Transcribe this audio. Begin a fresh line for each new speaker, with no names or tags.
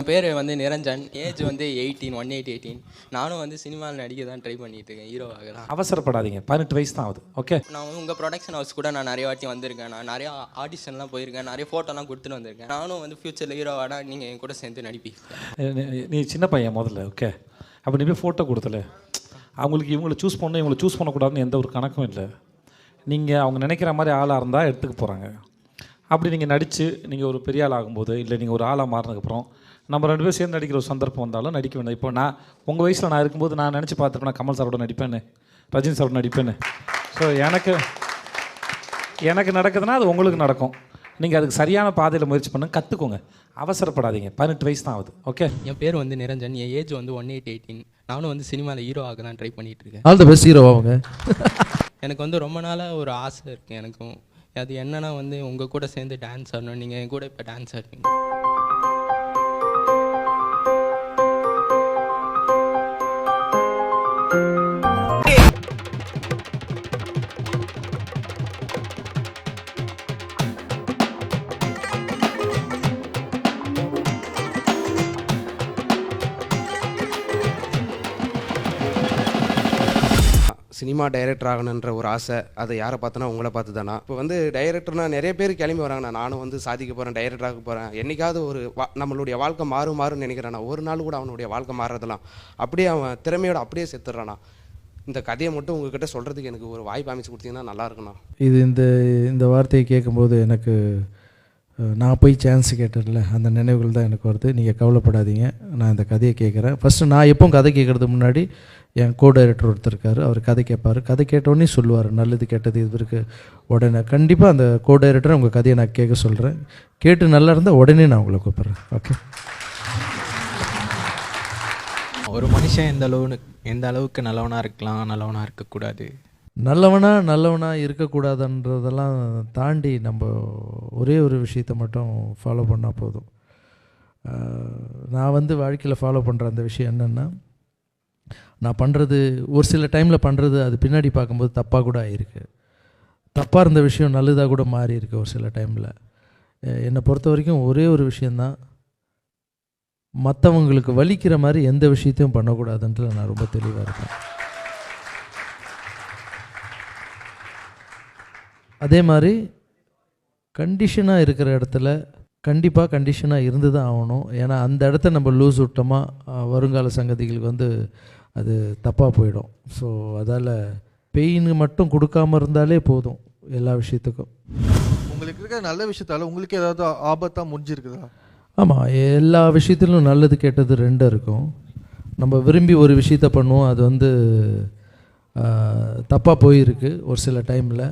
பேர் வந்து நிரஞ்சன். ஏஜ் வந்து 18. நானும் வந்து சினிமாவில் நடிக்க தான் ட்ரை பண்ணிட்டு இருக்கேன், ஹீரோவாக தான்.
அவசரப்படாதீங்க, 18 வயசு தான் ஆகுது. ஓகே,
நான் வந்து உங்கள் ப்ரொடக்ஷன் ஹவுஸ் கூட நான் நிறைய வாட்டி வந்திருக்கேன். நான் நிறையா ஆடிஷன்லாம் போயிருக்கேன், நிறைய ஃபோட்டோலாம் கொடுத்துட்டு வந்திருக்கேன். நானும் வந்து ஃப்யூச்சரில் ஹீரோவானா நீங்கள் என் கூட சேர்ந்து நடிப்பீங்க.
நீ சின்ன பையன் முதல்ல. ஓகே, அப்போ நீ போய் ஃபோட்டோ கொடுத்தல, அவங்களுக்கு இவங்களை சூஸ் பண்ணணும் இவங்களை சூஸ் பண்ணக்கூடாதுன்னு எந்த ஒரு கணக்கும் இல்லை. நீங்கள் அவங்க நினைக்கிற மாதிரி ஆளாக இருந்தால் எடுத்துக்க போகிறாங்க. அப்படி நீங்கள் நடித்து நீங்கள் ஒரு பெரிய ஆள் ஆகும்போது, இல்லை நீங்கள் ஒரு ஆளாக மாறினதுக்கப்புறம் நம்ம 2 பேரும் சேர்ந்து நடிக்கிற ஒரு சந்தர்ப்பம் வந்தாலும் நடிக்க வேண்டாம். இப்போ நான் உங்கள் வயசில் நான் இருக்கும்போது நான் நினச்சி பார்த்துருப்பேன், நான் கமல் சாரோட நடிப்பேன்னு, ரஜினி சாரோட நடிப்பேன்னு. ஸோ எனக்கு நடக்குதுன்னா அது உங்களுக்கு நடக்கும். நீங்கள் அதுக்கு சரியான பாதையில் முயற்சி பண்ண கற்றுக்கோங்க, அவசரப்படாதீங்க. 18 வயசு தான் ஆகுது. ஓகே,
என் பேர் வந்து நிரஞ்சன். என் ஏஜ் வந்து 18. நானும் வந்து சினிமாவில் ஹீரோவாக தான் ட்ரை பண்ணிகிட்டு இருக்கேன்.
ஆல் த பெஸ்ட் ஹீரோ அவங்க.
எனக்கு வந்து ரொம்ப நாளாக ஒரு ஆசை இருக்குது எனக்கும். அது என்னன்னா வந்து உங்கள் கூட சேர்ந்து டான்ஸ் ஆடணும். நீங்கள் என் கூட இப்போ டான்ஸ் ஆடுவீங்க.
சினிமா டைரக்டர் ஆகணுன்ற ஒரு ஆசை. அதை யாரை பார்த்தனா உங்களை பார்த்து தானா. இப்போ வந்து டைரக்டர்னால் நிறைய பேர் கிளம்பி வராங்கண்ணா. நானும் வந்து சாதிக்க போகிறேன், டைரக்டர் ஆக போகிறேன். என்றைக்காவது ஒரு நம்மளுடைய வாழ்க்கை மாறும்னு நினைக்கிறேண்ணா. ஒரு நாள் கூட அவனுடைய வாழ்க்கை மாறுறதெல்லாம் அப்படியே அவன் திறமையோடு அப்படியே செத்துடுறானா. இந்த கதையை மட்டும் உங்ககிட்ட சொல்கிறதுக்கு எனக்கு ஒரு வாய்ப்பு அமைச்சு கொடுத்தீங்கன்னா நல்லா இருக்குண்ணா.
இது இந்த வார்த்தையை கேட்கும்போது எனக்கு நான் போய் சான்ஸ் கேட்டதில்ல அந்த நினைவுகள் தான் எனக்கு வருது. நீங்கள் கவலைப்படாதீங்க, நான் இந்த கதையை கேட்குறேன். ஃபஸ்ட்டு நான் எப்போ கதை கேட்குறதுக்கு முன்னாடி என் கோ டைரக்டர் ஒருத்தர் இருக்கார், அவர் கதை கேட்பார். கதை கேட்டோடனே சொல்லுவார், நல்லது கெட்டது இது இருக்குது. உடனே கண்டிப்பாக அந்த கோ டைரக்டரை உங்கள் கதையை நான் கேட்க சொல்கிறேன். கேட்டு நல்லா இருந்தால் உடனே நான் உங்களை கூப்பிட்றேன். ஓகே,
ஒரு மனுஷன் எந்த அளவுக்கு நல்லவனாக இருக்கலாம், நல்லவனாக இருக்கக்கூடாது,
நல்லவனாக இருக்கக்கூடாதுன்றதெல்லாம் தாண்டி நம்ம ஒரே ஒரு விஷயத்தை மட்டும் ஃபாலோ பண்ணால் போதும். நான் வந்து வாழ்க்கையில் ஃபாலோ பண்ணுற அந்த விஷயம் என்னென்னா, நான் பண்ணுறது ஒரு சில டைமில் பண்ணுறது அது பின்னாடி பார்க்கும்போது தப்பாக கூட ஆகிருக்கு. தப்பாக இருந்த விஷயம் நல்லதாக கூட மாறி இருக்குது ஒரு சில டைமில். என்னை பொறுத்த வரைக்கும் ஒரே ஒரு விஷயந்தான், மற்றவங்களுக்கு வலிக்கிற மாதிரி எந்த விஷயத்தையும் பண்ணக்கூடாதுன்றது நான் ரொம்ப தெளிவாக இருக்கேன். அதே மாதிரி கண்டிஷனாக இருக்கிற இடத்துல கண்டிப்பாக கண்டிஷனாக இருந்து தான் ஆகணும். ஏன்னா அந்த இடத்த நம்ம லூஸ் விட்டோமா வருங்கால சங்கதிகளுக்கு வந்து அது தப்பாக போயிடும். ஸோ அதால் பெயின் மட்டும் கொடுக்காமல் இருந்தாலே போதும் எல்லா விஷயத்துக்கும்.
உங்களுக்கு இருக்க நல்ல விஷயத்தால் உங்களுக்கு ஏதாவது ஆபத்தாக முடிஞ்சிருக்குதா?
ஆமாம், எல்லா விஷயத்திலும் நல்லது கெட்டது 2 இருக்கும். நம்ம விரும்பி ஒரு விஷயத்த பண்ணுவோம், அது வந்து தப்பாக போயிருக்கு ஒரு சில டைமில்.